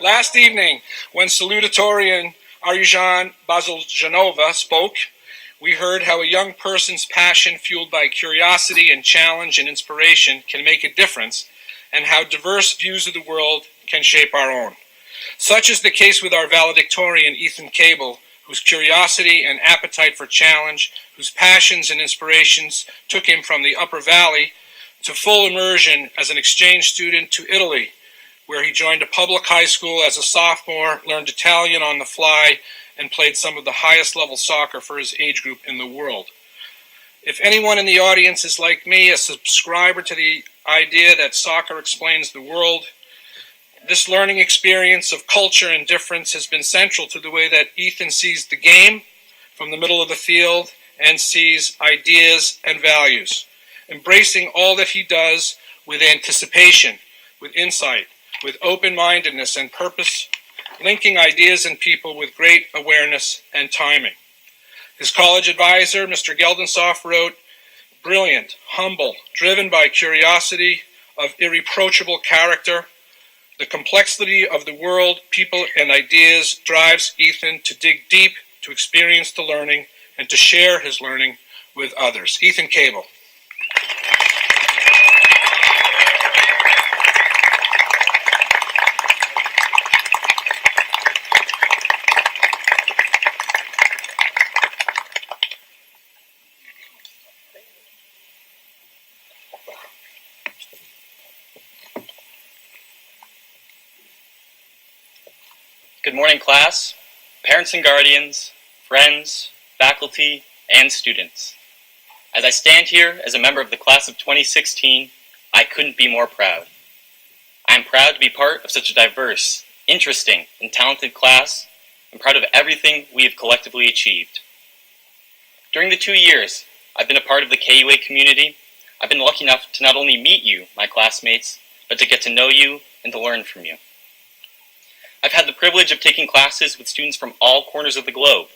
Last evening, when salutatorian Arjan Baziljanova spoke, we heard how a young person's passion fueled by curiosity and challenge and inspiration can make a difference, and how diverse views of the world can shape our own. Such is the case with our valedictorian, Ethan Kable, whose curiosity and appetite for challenge, whose passions and inspirations took him from the Upper Valley to full immersion as an exchange student to Italy, where he joined a public high school as a sophomore, learned Italian on the fly, and played some of the highest level soccer for his age group in the world. If anyone in the audience is like me, a subscriber to the idea that soccer explains the world, this learning experience of culture and difference has been central to the way that Ethan sees the game from the middle of the field and sees ideas and values, embracing all that he does with anticipation, with insight, with open-mindedness and purpose, linking ideas and people with great awareness and timing. His college advisor, Mr. Geldensoff, wrote, "Brilliant, humble, driven by curiosity, of irreproachable character, the complexity of the world, people, and ideas drives Ethan to dig deep, to experience the learning, and to share his learning with others." Ethan Kable. Good morning, class, parents and guardians, friends, faculty, and students. As I stand here as a member of the class of 2016, I couldn't be more proud. I am proud to be part of such a diverse, interesting, and talented class, and proud of everything we have collectively achieved. During the 2 years I've been a part of the KUA community, I've been lucky enough to not only meet you, my classmates, but to get to know you and to learn from you. I've had the privilege of taking classes with students from all corners of the globe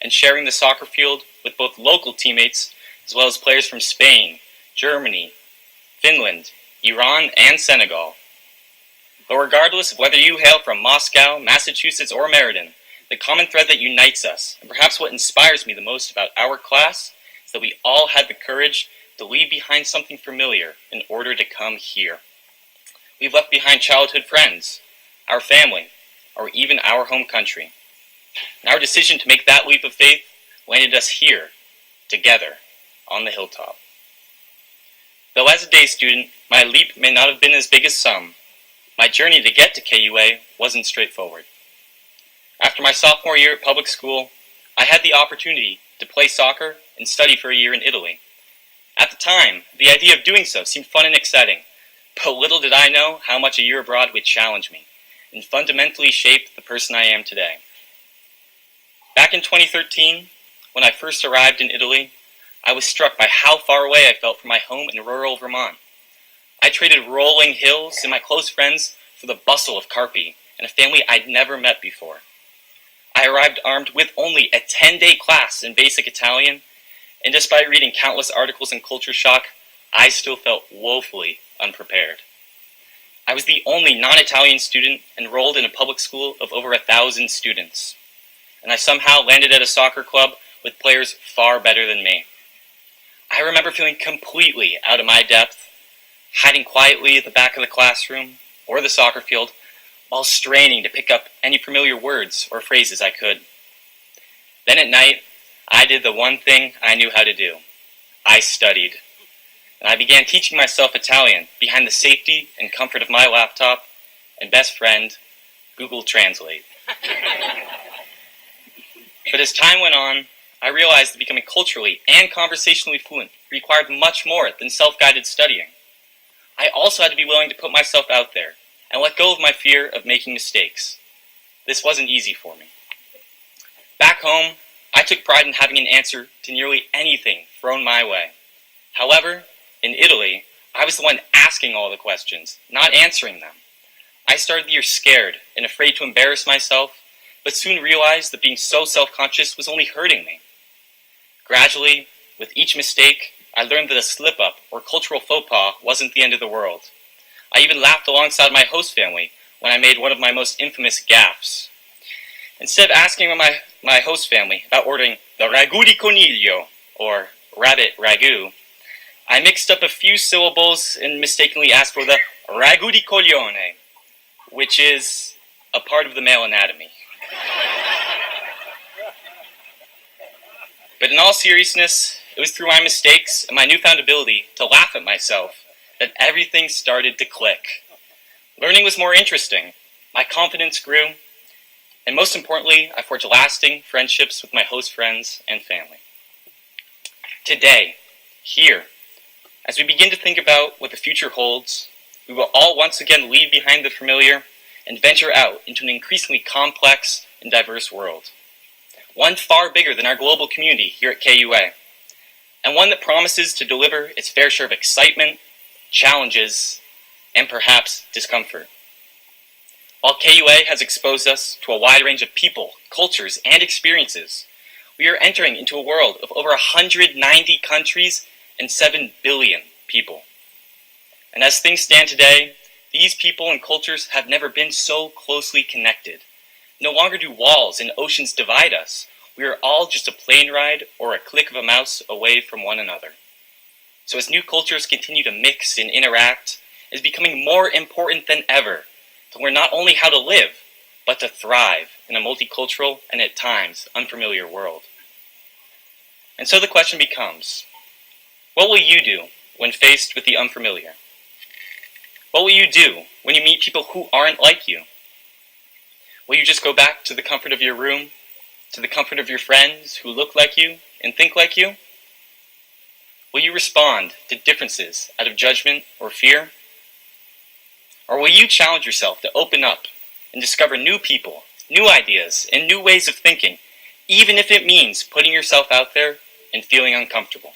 and sharing the soccer field with both local teammates as well as players from Spain, Germany, Finland, Iran, and Senegal. But regardless of whether you hail from Moscow, Massachusetts, or Meriden, the common thread that unites us, and perhaps what inspires me the most about our class, is that we all had the courage to leave behind something familiar in order to come here. We've left behind childhood friends, our family, or even our home country. And our decision to make that leap of faith landed us here, together, on the hilltop. Though as a day student, my leap may not have been as big as some, my journey to get to KUA wasn't straightforward. After my sophomore year at public school, I had the opportunity to play soccer and study for a year in Italy. At the time, the idea of doing so seemed fun and exciting, but little did I know how much a year abroad would challenge me and fundamentally shape the person I am today. Back in 2013, when I first arrived in Italy, I was struck by how far away I felt from my home in rural Vermont. I traded rolling hills and my close friends for the bustle of Carpi and a family I'd never met before. I arrived armed with only a 10-day class in basic Italian, and despite reading countless articles in Culture Shock, I still felt woefully unprepared. I was the only non-Italian student enrolled in a public school of over 1,000 students, and I somehow landed at a soccer club with players far better than me. I remember feeling completely out of my depth, hiding quietly at the back of the classroom or the soccer field while straining to pick up any familiar words or phrases I could. Then at night, I did the one thing I knew how to do. I studied. And I began teaching myself Italian behind the safety and comfort of my laptop and best friend, Google Translate. But as time went on, I realized that becoming culturally and conversationally fluent required much more than self-guided studying. I also had to be willing to put myself out there and let go of my fear of making mistakes. This wasn't easy for me. Back home, I took pride in having an answer to nearly anything thrown my way. However, in Italy, I was the one asking all the questions, not answering them. I started the year scared and afraid to embarrass myself, but soon realized that being so self-conscious was only hurting me. Gradually, with each mistake, I learned that a slip-up or cultural faux pas wasn't the end of the world. I even laughed alongside my host family when I made one of my most infamous gaffes. Instead of asking my host family about ordering the ragu di coniglio, or rabbit ragu, I mixed up a few syllables and mistakenly asked for the ragu di coglione, which is a part of the male anatomy. But in all seriousness, it was through my mistakes and my newfound ability to laugh at myself that everything started to click. Learning was more interesting, my confidence grew, and most importantly, I forged lasting friendships with my host friends and family. Today, here, as we begin to think about what the future holds, we will all once again leave behind the familiar and venture out into an increasingly complex and diverse world. One far bigger than our global community here at KUA, and one that promises to deliver its fair share of excitement, challenges, and perhaps discomfort. While KUA has exposed us to a wide range of people, cultures, and experiences, we are entering into a world of over 190 countries and 7 billion people. And as things stand today, these people and cultures have never been so closely connected. No longer do walls and oceans divide us. We are all just a plane ride or a click of a mouse away from one another. So as new cultures continue to mix and interact, it is becoming more important than ever to learn not only how to live, but to thrive in a multicultural and at times unfamiliar world. And so the question becomes, what will you do when faced with the unfamiliar? What will you do when you meet people who aren't like you? Will you just go back to the comfort of your room, to the comfort of your friends who look like you and think like you? Will you respond to differences out of judgment or fear? Or will you challenge yourself to open up and discover new people, new ideas, and new ways of thinking, even if it means putting yourself out there and feeling uncomfortable?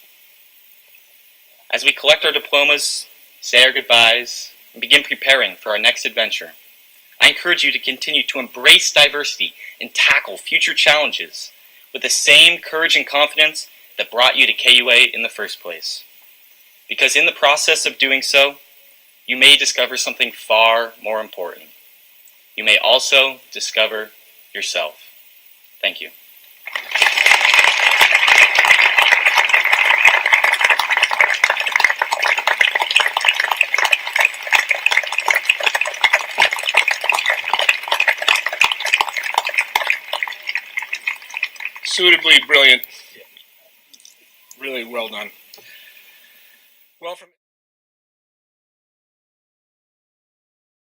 As we collect our diplomas, say our goodbyes, and begin preparing for our next adventure, I encourage you to continue to embrace diversity and tackle future challenges with the same courage and confidence that brought you to KUA in the first place. Because in the process of doing so, you may discover something far more important. You may also discover yourself. Thank you. Suitably brilliant. Really well done. Well, from